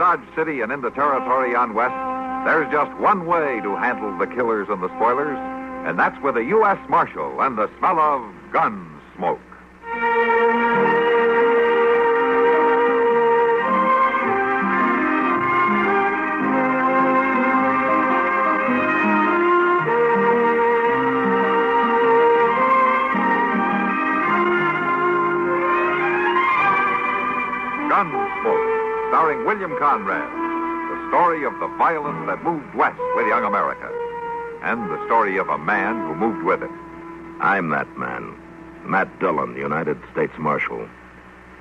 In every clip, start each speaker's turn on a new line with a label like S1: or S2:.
S1: Dodge City and into territory on west, there's just one way to handle the killers and the spoilers, and that's with a U.S. Marshal and the smell of Gunsmoke. Gunsmoke, starring William Conrad, the story of the violence that moved west with young America, and the story of a man who moved with it.
S2: I'm that man, Matt Dillon, United States Marshal.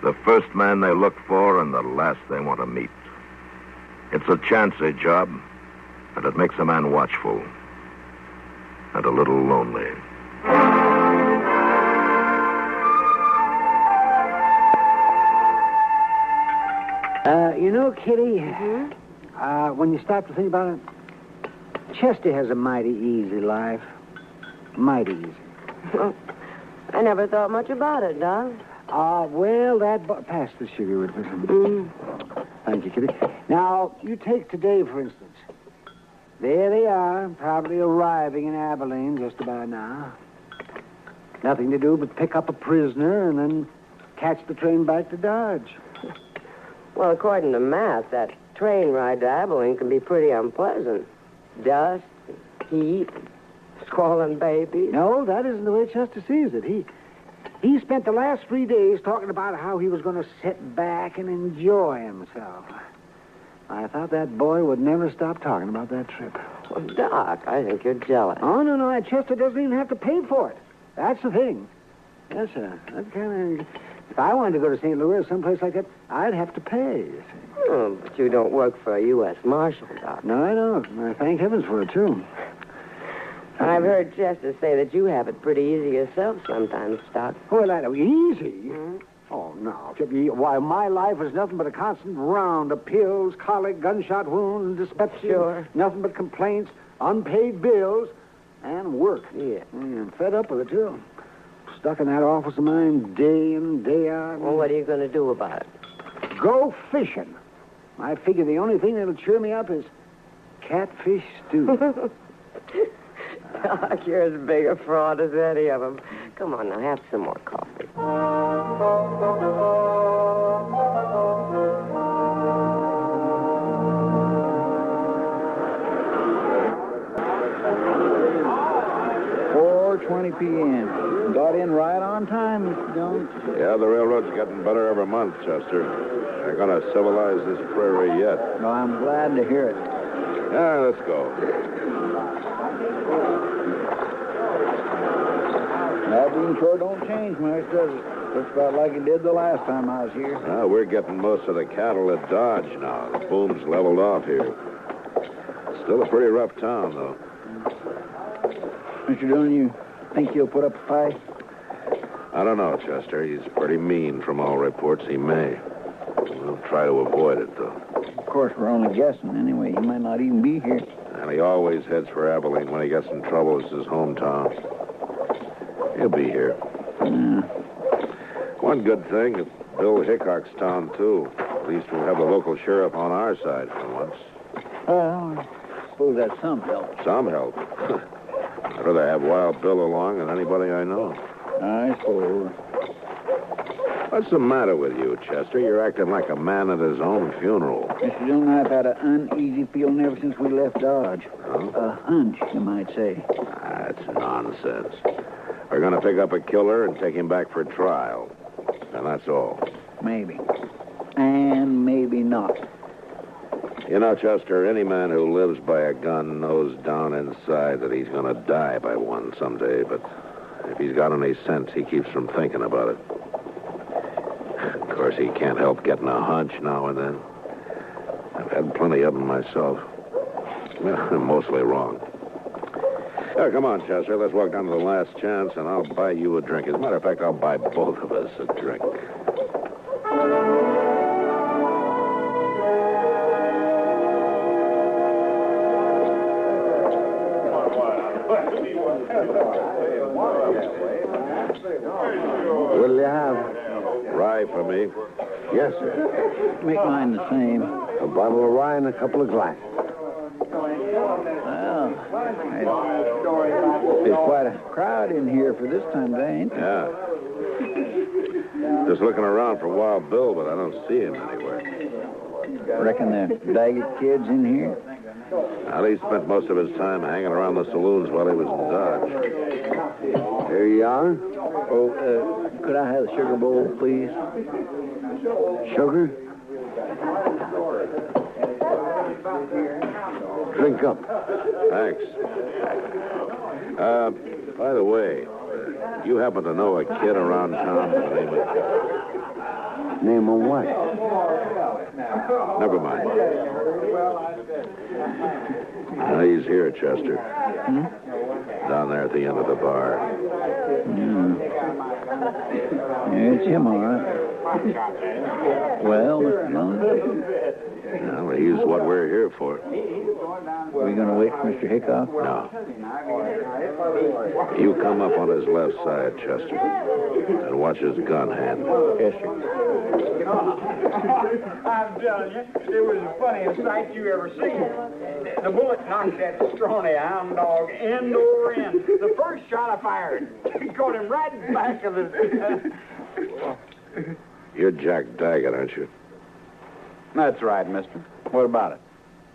S2: The first man they look for and the last they want to meet. It's a chancy job, and it makes a man watchful and a little lonely.
S3: Kitty, when you stop to think about it, Chester has a mighty easy life. Mighty easy.
S4: Well, I never thought much about it, Doc.
S3: Pass the sugar with me. Thank you, Kitty. Now, you take today, for instance. There they are, probably arriving in Abilene just about now. Nothing to do but pick up a prisoner and then catch the train back to Dodge.
S4: Well, according to Matt, that train ride to Abilene can be pretty unpleasant. Dust, heat, squalling babies.
S3: No, that isn't the way Chester sees it. He spent the last 3 days talking about how he was going to sit back and enjoy himself. I thought that boy would never stop talking about that trip.
S4: Well, Doc, I think you're jealous.
S3: Oh, no, Chester doesn't even have to pay for it. That's the thing. Yes, sir. That kind of... If I wanted to go to St. Louis or someplace like that, I'd have to pay, you see.
S4: Oh, but you don't work for a U.S. Marshal, Doc.
S3: No, I don't. I thank heavens for it, too.
S4: I've heard Chester say that you have it pretty easy yourself sometimes, Doc.
S3: Well, easy? Mm-hmm. Oh, no. Why, my life is nothing but a constant round of pills, colic, gunshot wounds, and dyspepsia.
S4: Sure.
S3: Nothing but complaints, unpaid bills, and work.
S4: Yeah.
S3: I'm fed up with it, too. Stuck in that office of mine day in, day out.
S4: Well, what are you going to do about it?
S3: Go fishing. I figure the only thing that'll cheer me up is catfish stew.
S4: Doc, you're as big a fraud as any of them. Come on, now, have some more coffee.
S3: 4:20 p.m. Got in right on time, Mr. Jones.
S5: Yeah, the railroad's getting better every month, Chester. They're going to civilize this prairie yet.
S3: Well, I'm glad to hear it.
S5: Yeah, let's go.
S3: Abilene sure don't change much, does it? Looks about like it did the last time I was here.
S5: We're getting most of the cattle at Dodge now. The boom's leveled off here. Still a pretty rough town, though.
S3: Mr. Dillon, you think you'll put up a fight?
S5: I don't know, Chester. He's pretty mean from all reports. He may. We'll try to avoid it, though.
S3: Of course, we're only guessing anyway. He might not even be here.
S5: And he always heads for Abilene when he gets in trouble. It's his hometown. He'll be here.
S3: Yeah.
S5: One good thing, it's Bill Hickok's town, too. At least we'll have the local sheriff on our side for once.
S3: Well, I suppose that's some help.
S5: Some help. I'd rather have Wild Bill along than anybody I know.
S3: I suppose.
S5: What's the matter with you, Chester? You're acting like a man at his own funeral.
S3: Mr. Dillon, I've had an uneasy feeling ever since we left Dodge.
S5: Huh?
S3: A hunch, you might say.
S5: That's nonsense. We're going to pick up a killer and take him back for trial. And that's all.
S3: Maybe. And maybe not.
S5: You know, Chester, any man who lives by a gun knows down inside that he's going to die by one someday. But if he's got any sense, he keeps from thinking about it. Of course, he can't help getting a hunch now and then. I've had plenty of them myself. Well, mostly wrong. Come on, Chester. Let's walk down to the last chance, and I'll buy you a drink. As a matter of fact, I'll buy both of us a drink.
S3: What'll you have?
S5: Rye for me.
S3: Yes, sir. Make mine the same. A bottle of rye and a couple of glasses.
S6: Well, there's quite a crowd in here for this time of day, ain't there?
S5: Yeah. Just looking around for Wild Bill, but I don't see him anywhere.
S6: Reckon the Daggett kid's in here?
S5: Well, he spent most of his time hanging around the saloons while he was in Dodge.
S3: There you are.
S6: Oh, could I have a sugar bowl, please?
S3: Sugar? Drink up.
S5: Thanks. By the way, you happen to know a kid around town by the name of...
S3: Name of what?
S5: Never mind. He's here, Chester. Down there at the end of the bar.
S6: Yeah, it's him, all right. Well, Mr. Dillon?
S5: Well, he's what we're here for.
S6: Are we going to wait for Mr. Hickok?
S5: No. You come up on his left side, Chester, and watch his gun hand.
S6: Yes, sir.
S7: I'm telling you, it was the funniest sight you ever seen. The bullet knocked that scrawny hound dog end over end. The first shot I fired caught him right in the back of the...
S5: You're Jack Daggett, aren't you?
S7: That's right, mister. What about it?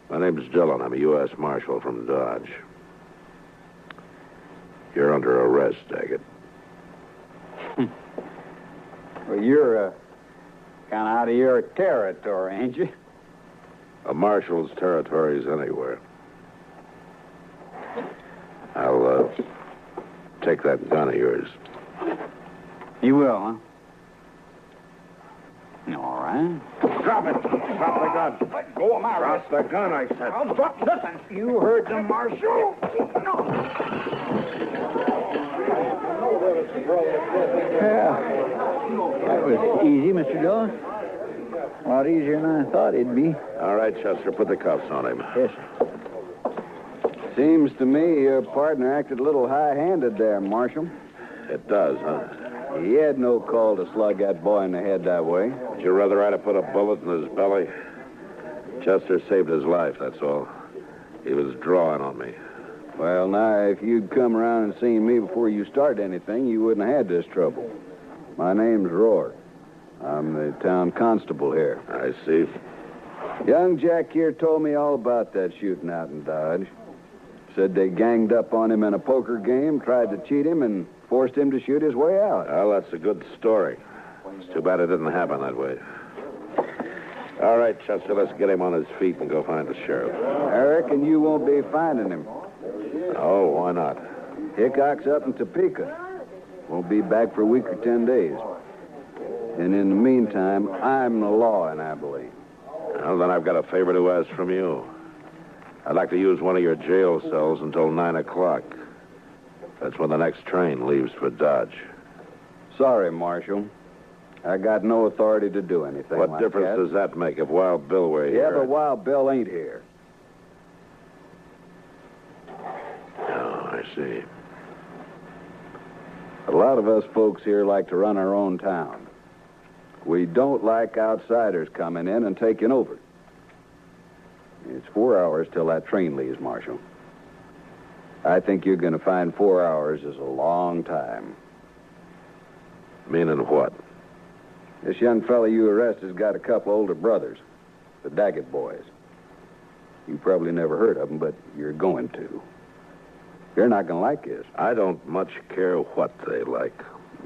S5: My name's Dillon. I'm a U.S. Marshal from Dodge. You're under arrest, Daggett.
S7: Well, you're kind of out of your territory, ain't you?
S5: A marshal's territory is anywhere. I'll take that gun of yours.
S7: You will, huh? All right. Drop it. Drop the gun. Let go of my wrist.
S5: Drop the gun, I said.
S7: I'll drop nothing. You heard the marshal. No.
S6: Yeah. That was easy, Mr. Dillon. A lot easier than I thought it'd be.
S5: All right, Chester, put the cuffs on him.
S6: Yes, sir.
S7: Seems to me your partner acted a little high-handed there, Marshal.
S5: It does, huh?
S7: He had no call to slug that boy in the head that way.
S5: Would you rather I'd have put a bullet in his belly? Chester saved his life, that's all. He was drawing on me.
S7: Well, now, if you'd come around and seen me before you started anything, you wouldn't have had this trouble. My name's Rourke. I'm the town constable here.
S5: I see.
S7: Young Jack here told me all about that shooting out in Dodge. Said they ganged up on him in a poker game, tried to cheat him, and forced him to shoot his way out.
S5: Well, that's a good story. It's too bad it didn't happen that way. All right, Chester, let's get him on his feet and go find the sheriff.
S7: I reckon you won't be finding him.
S5: Oh, why not?
S7: Hickok's up in Topeka. Won't be back for a week or 10 days. And in the meantime, I'm the law in Abilene.
S5: Well, then I've got a favor to ask from you. I'd like to use one of your jail cells until 9 o'clock. That's when the next train leaves for Dodge.
S7: Sorry, Marshal. I got no authority to do anything
S5: What
S7: like
S5: difference
S7: that.
S5: does that make if Wild Bill were
S7: Yeah,
S5: here?
S7: but Wild Bill ain't here.
S5: Oh, I see.
S7: A lot of us folks here like to run our own town. We don't like outsiders coming in and taking over. It's 4 hours till that train leaves, Marshal. I think you're going to find 4 hours is a long time.
S5: Meaning what?
S7: This young fella you arrested has got a couple older brothers, the Daggett boys. You probably never heard of them, but you're going to. They're not going to like this.
S5: I don't much care what they like.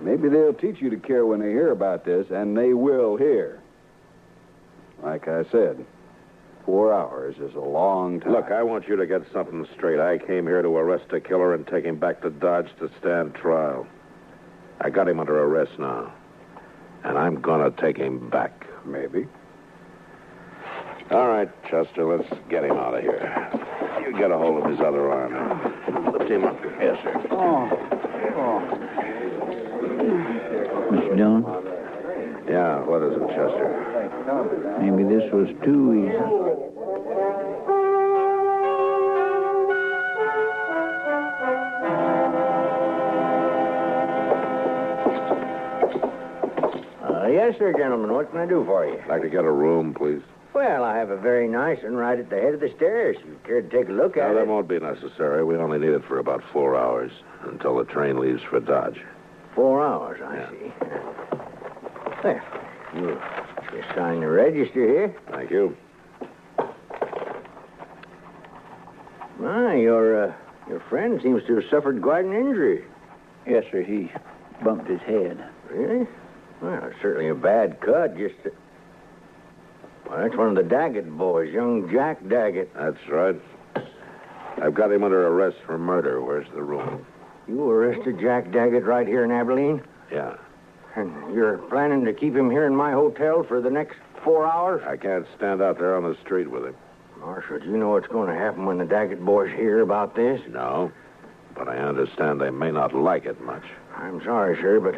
S7: Maybe they'll teach you to care when they hear about this, and they will hear. Like I said, 4 hours is a long time.
S5: Look, I want you to get something straight. I came here to arrest a killer and take him back to Dodge to stand trial. I got him under arrest now. And I'm gonna take him back.
S7: Maybe.
S5: All right, Chester, let's get him out of here. You get a hold of his other arm. Lift him up. Yes, sir.
S6: Mr. Dillon,
S5: Yeah, what is it, Chester?
S6: maybe this was too easy.
S3: Yes, sir, gentlemen. What can I do for you?
S5: I'd like to get a room, please.
S8: Well, I have a very nice one right at the head of the stairs. If you care to take a look at
S5: No,
S8: it.
S5: that won't be necessary. We only need it for about 4 hours until the train leaves for Dodge.
S8: 4 hours, I see. Well, you just sign the register here.
S5: Thank you.
S8: My, your friend seems to have suffered quite an injury.
S6: Yes, sir. He bumped his head.
S8: Really? Well, it's certainly a bad cut. Well, that's one of the Daggett boys, young Jack Daggett.
S5: That's right. I've got him under arrest for murder. Where's the room?
S8: You arrested Jack Daggett right here in Abilene?
S5: Yeah.
S8: And you're planning to keep him here in my hotel for the next 4 hours?
S5: I can't stand out there on the street with him.
S8: Marshal, do you know what's going to happen when the Daggett boys hear about this?
S5: No. But I understand they may not like it much.
S8: I'm sorry, sir, but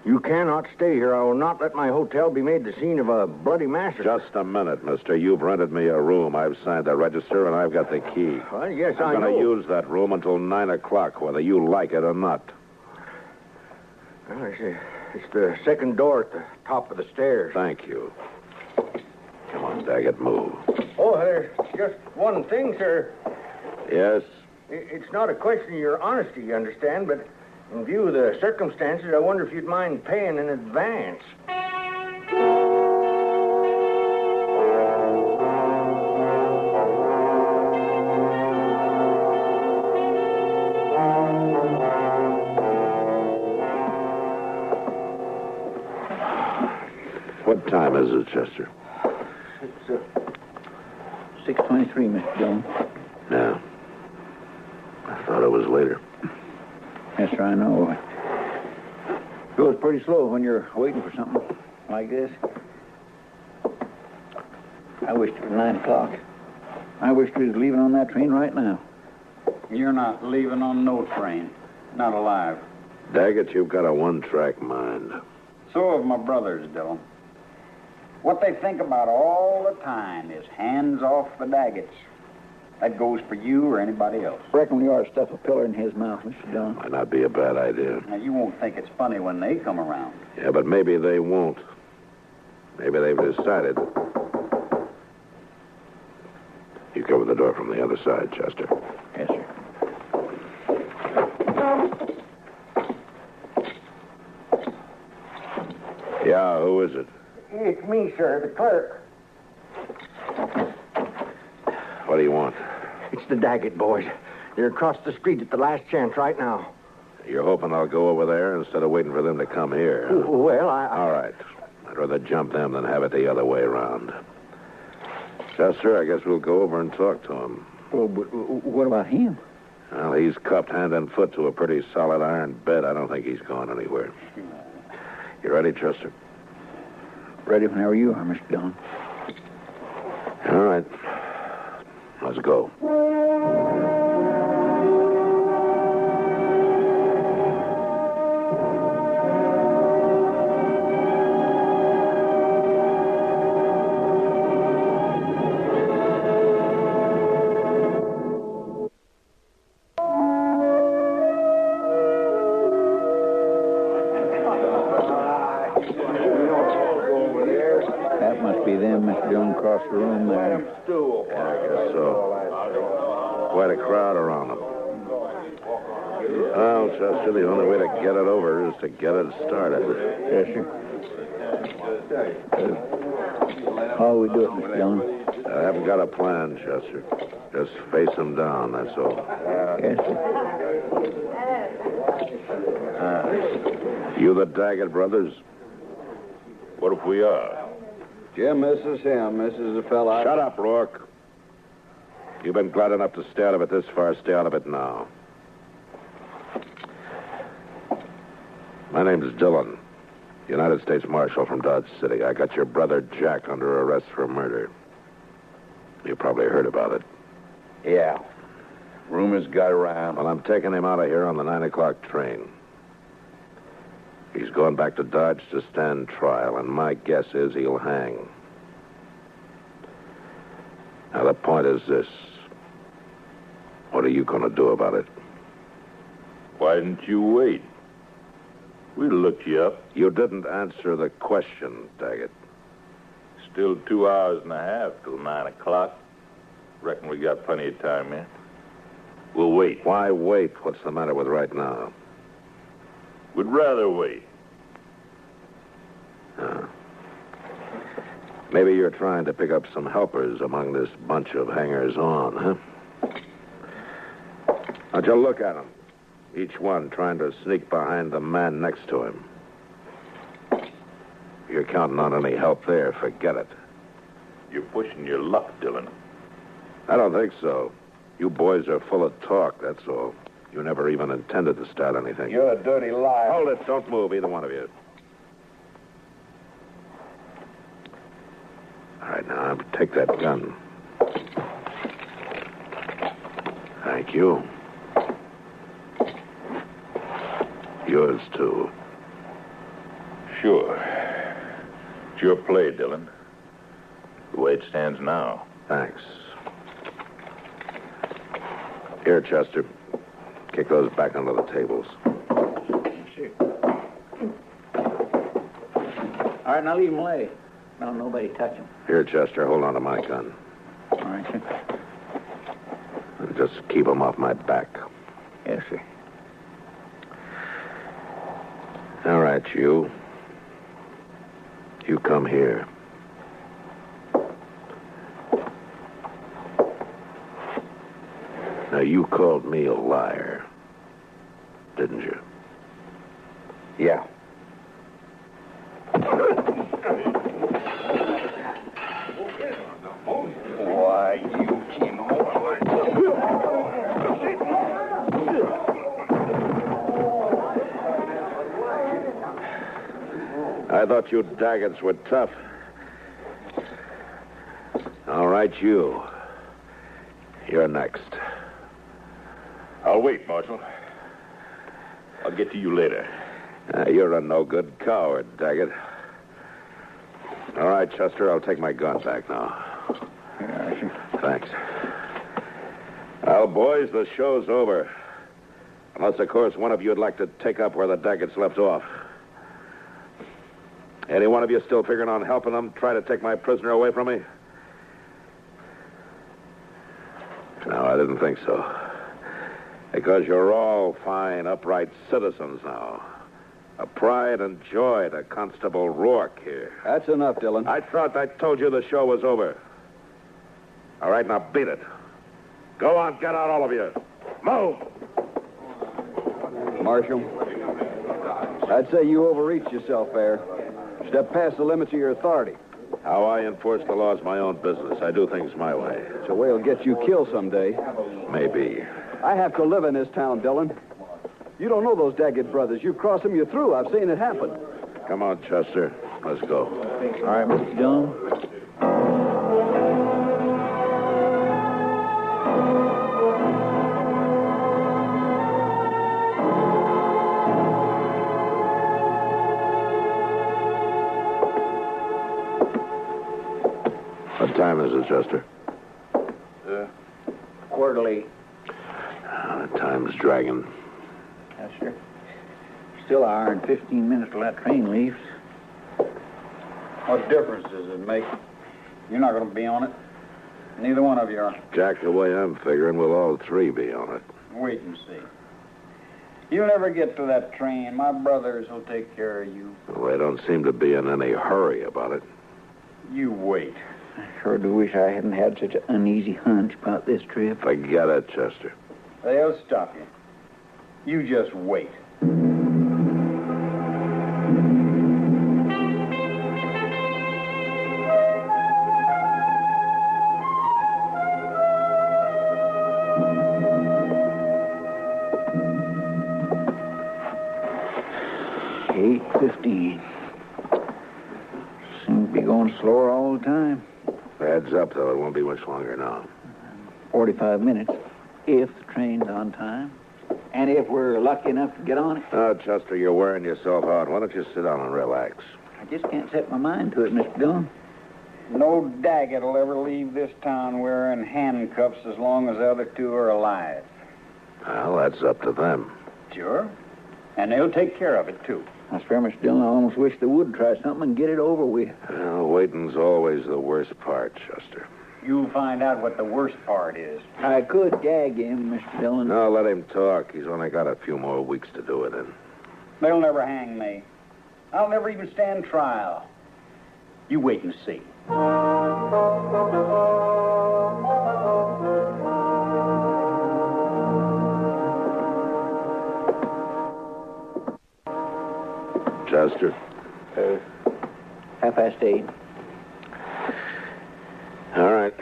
S8: you cannot stay here. I will not let my hotel be made the scene of a bloody massacre.
S5: Just a minute, mister. You've rented me a room. I've signed the register, and I've got the key.
S8: Well, yes,
S5: I'm
S8: I know.
S5: going to use that room until 9 o'clock, whether you like it or not.
S8: Well, it's the second door at the top of the stairs.
S5: Thank you. Come on, Daggett, move.
S8: Oh, there's just one thing, sir.
S5: Yes?
S8: It's not a question of your honesty, you understand, but in view of the circumstances, I wonder if you'd mind paying in advance.
S5: What time is it, Chester?
S6: It's 6:23, Mr. Dillon.
S5: Yeah. I thought it was later.
S6: Yes, sir, I know. It goes pretty slow when you're waiting for something like this. I wished it was 9 o'clock. I wished we was leaving on that train right now.
S7: You're not leaving on no train. Not alive.
S5: Daggett, you've got a one-track mind.
S7: So have my brothers, Dillon. What they think about all the time is hands off the Daggets. That goes for you or anybody else.
S6: Reckon we ought to stuff a pillar in his mouth, Mr. Dillon.
S5: Might not be a bad idea.
S7: Now, you won't think it's funny when they come around.
S5: Yeah, but maybe they won't. Maybe they've decided. You cover the door from the other side, Chester.
S6: Yes, sir.
S5: Yeah, who is it?
S8: It's me, sir, the clerk.
S5: What do you want?
S8: It's the Daggett boys. They're across the street at the last chance right now.
S5: You're hoping I'll go over there instead of waiting for them to come here? Huh?
S8: Well,
S5: All right. I'd rather jump them than have it the other way around. Chester, I guess we'll go over and talk to him.
S6: Well, but what about him?
S5: Well, he's cuffed hand and foot to a pretty solid iron bed. I don't think he's gone anywhere. You ready, Chester?
S6: Ready whenever you are, Mr. Dillon.
S5: All right. Let's go.
S6: That must be them, Mr. Dillon, across the room there.
S5: Yeah, I guess so. Quite a crowd around them. Well, Chester, the only way to get it over is to get it started.
S6: Yes, sir. How will we do it, Mr. Dillon?
S5: I haven't got a plan, Chester. Just face them down, that's all.
S6: Yes, sir.
S5: You the Daggett brothers? What if we are?
S7: Jim, this is him. This is the fella.
S5: Shut up, Rourke. You've been glad enough to stay out of it this far. Stay out of it now. My name's Dillon, United States Marshal from Dodge City. I got your brother Jack under arrest for murder. You probably heard about it.
S2: Yeah. Rumors got around.
S5: Well, I'm taking him out of here on the 9 o'clock train. He's going back to Dodge to stand trial, and my guess is he'll hang. Now, the point is this. What are you going to do about it?
S9: Why didn't you wait? We looked you up.
S5: You didn't answer the question, Daggett.
S9: Still 2 hours and a half till 9 o'clock. Reckon we got plenty of time yet. We'll wait.
S5: Why wait? What's the matter with right now?
S9: We'd rather wait.
S5: Maybe you're trying to pick up some helpers among this bunch of hangers-on, huh? How'd you look at them? Each one trying to sneak behind the man next to him. If you're counting on any help there, forget it.
S9: You're pushing your luck, Dillon.
S5: I don't think so. You boys are full of talk, that's all. You never even intended to start anything.
S6: You're a dirty liar.
S5: Hold it. Don't move, either one of you. All right, now, take that gun. Thank you. Yours, too.
S9: Sure. It's your play, Dillon. The way it stands now.
S5: Thanks. Here, Chester. Kick those back under the tables.
S6: Sure. All right, now leave him lay. Don't nobody touch him.
S5: Here, Chester, hold on to my gun.
S6: All right, sir.
S5: And just keep him off my back.
S6: Yes, sir.
S5: All right, you. You come here. Now, you called me a liar, didn't you?
S6: Yeah. Why, you came home.
S5: I thought you Daggetts were tough. All right, you. You're next.
S9: I'll wait, Marshal. I'll get to you later.
S5: You're a no-good coward, Daggett. All right, Chester, I'll take my gun back now.
S6: Yeah, sure.
S5: Thanks. Well, boys, the show's over. Unless, of course, one of you would like to take up where the Daggetts left off. Any one of you still figuring on helping them try to take my prisoner away from me? No, I didn't think so. Because you're all fine, upright citizens now. A pride and joy to Constable Rourke here.
S7: That's enough, Dillon.
S5: I thought I told you the show was over. All right, now beat it. Go on, get out, all of you. Move!
S7: Marshal, I'd say you overreached yourself there. Stepped past the limits of your authority.
S5: How I enforce the law is my own business. I do things my way.
S7: It's a way it'll get you killed someday.
S5: Maybe.
S7: I have to live in this town, Dillon. You don't know those Daggett brothers. You cross them, you're through. I've seen it happen.
S5: Come on, Chester. Let's go.
S6: All right, Mr. Dillon.
S5: What time is it, Chester?
S6: Quarterly.
S5: The time's dragging.
S6: Yes, sir. Still an hour and 15 minutes till that train leaves.
S10: What difference does it make? You're not going to be on it. Neither one of you are.
S5: Jack, the way I'm figuring, we'll all three be on it.
S10: Wait and see. You'll never get to that train. My brothers will take care of you.
S5: Well, they don't seem to be in any hurry about it.
S10: You wait.
S6: I sure do wish I hadn't had such an uneasy hunch about this trip.
S5: Forget it, Chester.
S10: They'll stop you. You just wait.
S6: $8:15. Seems to be going slower all the time.
S5: Heads up, though. It won't be much longer now.
S6: 45 minutes, if the train's on time. And if we're lucky enough to get on it.
S5: Oh, Chester, you're wearing yourself out. Why don't you sit down and relax?
S6: I just can't set my mind to it, Mr. Dillon.
S10: No Daggett will ever leave this town wearing handcuffs as long as the other two are alive.
S5: Well, that's up to them.
S10: Sure. And they'll take care of it, too.
S6: I swear, Mr. Dillon, I almost wish they would try something and get it over with.
S2: Well, waiting's always the worst part, Chester.
S10: You'll find out what the worst part is.
S6: I could gag him, Mr. Dillon.
S2: No, let him talk. He's only got a few more weeks to do it in.
S10: They'll never hang me. I'll never even stand trial. You wait and see.
S2: Chester?
S6: 8:30.
S2: All right.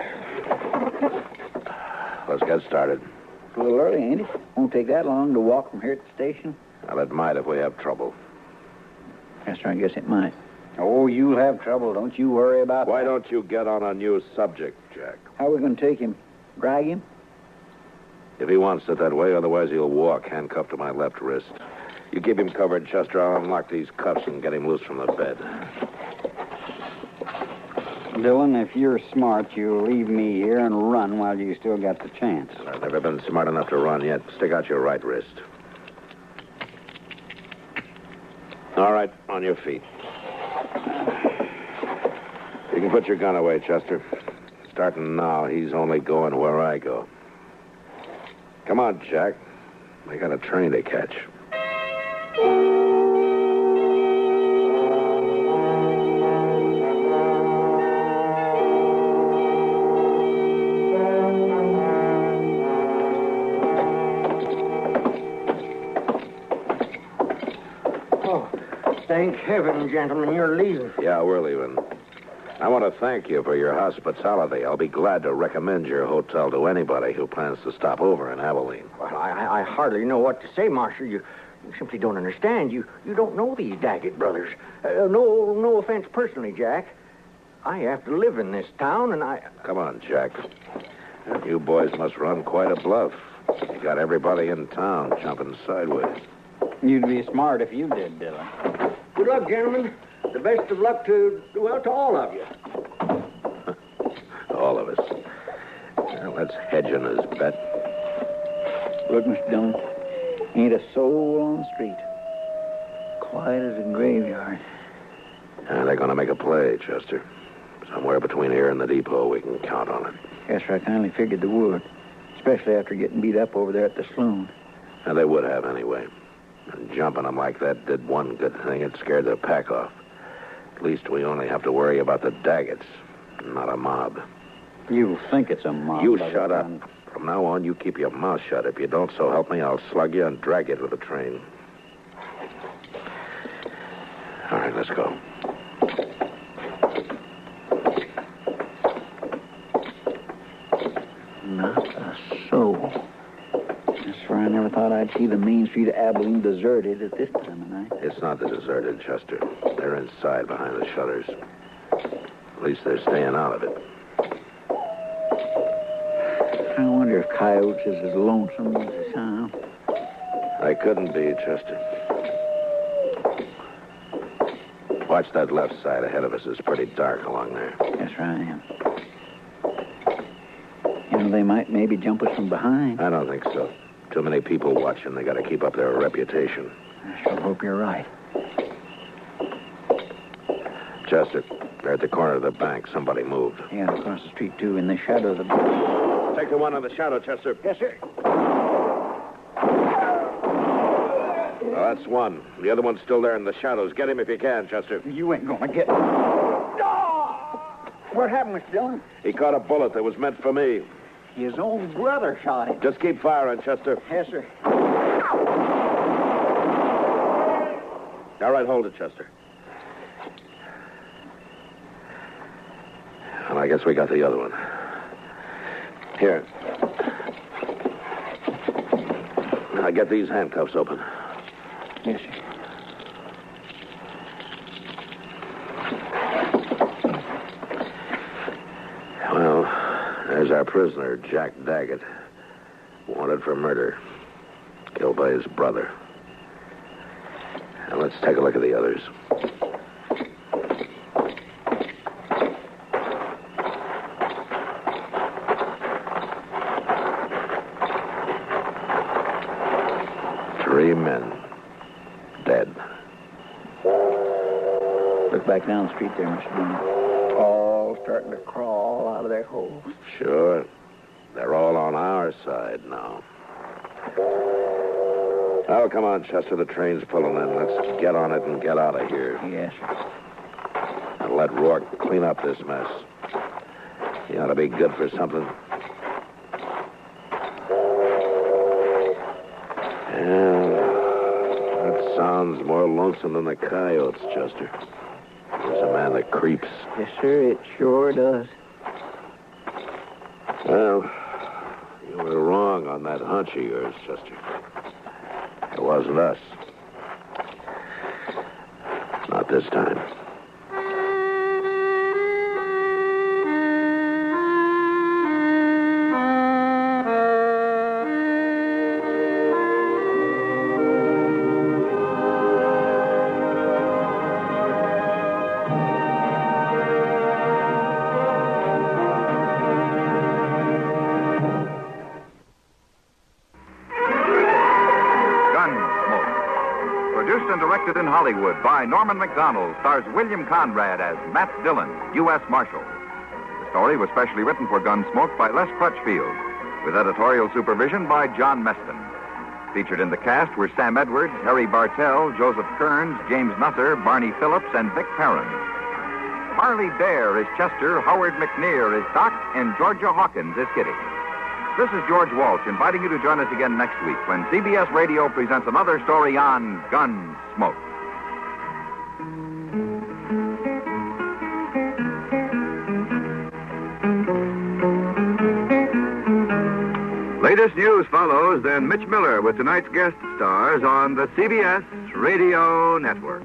S2: Let's get started.
S6: It's a little early, ain't it? Won't take that long to walk from here to the station.
S2: Well, it might if we have trouble.
S6: Yes, sir, I guess it might.
S10: Oh, you'll have trouble. Don't you worry about
S2: Why
S10: that.
S2: don't you get on a new subject, Jack?
S6: How are we going to take him? Drag him?
S2: If he wants it that way, otherwise he'll walk, handcuffed to my left wrist. You keep him covered, Chester. I'll unlock these cuffs and get him loose from the bed.
S10: Dillon, if you're smart, you'll leave me here and run while you still got the chance.
S2: I've never been smart enough to run yet. Stick out your right wrist. All right, on your feet. You can put your gun away, Chester. Starting now, he's only going where I go. Come on, Jack. I got a train to catch.
S8: Thank heaven, gentlemen, you're leaving.
S2: Yeah, we're leaving. I want to thank you for your hospitality. I'll be glad to recommend your hotel to anybody who plans to stop over in Abilene.
S8: Well, I hardly know what to say, Marshal. You simply don't understand. You don't know these Daggett brothers. No offense personally, Jack. I have to live in this town, and I...
S2: Come on, Jack. You boys must run quite a bluff. You got everybody in town jumping sideways.
S10: You'd be smart if you did, Dillon.
S8: Good luck, gentlemen. The best of luck to all of you.
S2: All of us. Well, let's hedge on his bet.
S6: Look, Mr. Dillon, ain't a soul on the street. Quiet as a graveyard.
S2: They're going to make a play, Chester. Somewhere between here and the depot, we can count on it.
S6: Yes, sir, I kindly figured they would. Especially after getting beat up over there at the saloon.
S2: And they would have anyway. And jumping them like that did one good thing. It scared the pack off. At least we only have to worry about the Daggets, not a mob.
S10: You think it's a mob.
S2: You shut up. From now on, you keep your mouth shut. If you don't, so help me, I'll slug you and drag you to the train. All right, let's go.
S6: Not a soul. I swear I never thought I'd see the main street of Abilene deserted at this time of night.
S2: It's not the deserted, Chester. They're inside behind the shutters. At least they're staying out of it.
S6: I wonder if Coyotes is as lonesome as they sound.
S2: I couldn't be, Chester. Watch that left side ahead of us. It's pretty dark along there.
S6: Yes, sir, I am. You know, they might maybe jump us from behind.
S2: I don't think so. Too many people watching. They got to keep up their reputation.
S6: I sure hope you're right.
S2: Chester, they're at the corner of the bank. Somebody moved.
S6: Yeah, across the street, too, in the shadow of the bank.
S2: Take the one in the shadow, Chester.
S6: Yes, sir.
S2: Well, that's one. The other one's still there in the shadows. Get him if you can, Chester.
S6: You ain't gonna get... No! What happened, Mr. Dillon?
S2: He caught a bullet that was meant for me.
S6: His own brother shot him.
S2: Just keep firing, Chester.
S6: Yes, sir.
S2: All right, hold it, Chester. Well, I guess we got the other one. Here. Now get these handcuffs open.
S6: Yes, sir.
S2: Well, there's our prisoner, Jack Daggett. Wanted for murder. Killed by his brother. Now let's take a look at the others. Three men. Dead.
S6: Look back down the street there, Mr. Dillon. All starting to crawl out of their holes.
S5: Sure. They're all on our side now. Oh, come on, Chester. The train's pulling in. Let's get on it and get out of here.
S6: Yes, sir.
S5: And let Rourke clean up this mess. He ought to be good for something. Yeah, that sounds more lonesome than the coyotes, Chester. There's a man that creeps.
S6: Yes, sir, it sure does.
S5: Well, you were wrong on that hunch of yours, Chester. It wasn't us. Not this time.
S1: In Hollywood by Norman Macdonnell, stars William Conrad as Matt Dillon, U.S. Marshal. The story was specially written for Gunsmoke by Les Crutchfield, with editorial supervision by John Meston. Featured in the cast were Sam Edwards, Harry Bartell, Joseph Kearns, James Nusser, Barney Phillips, and Vic Perrin. Parley Baer is Chester, Howard McNear is Doc, and Georgia Hawkins is Kitty. This is George Walsh inviting you to join us again next week when CBS Radio presents another story on Gunsmoke. Latest news follows, then Mitch Miller with tonight's guest stars on the CBS Radio Network.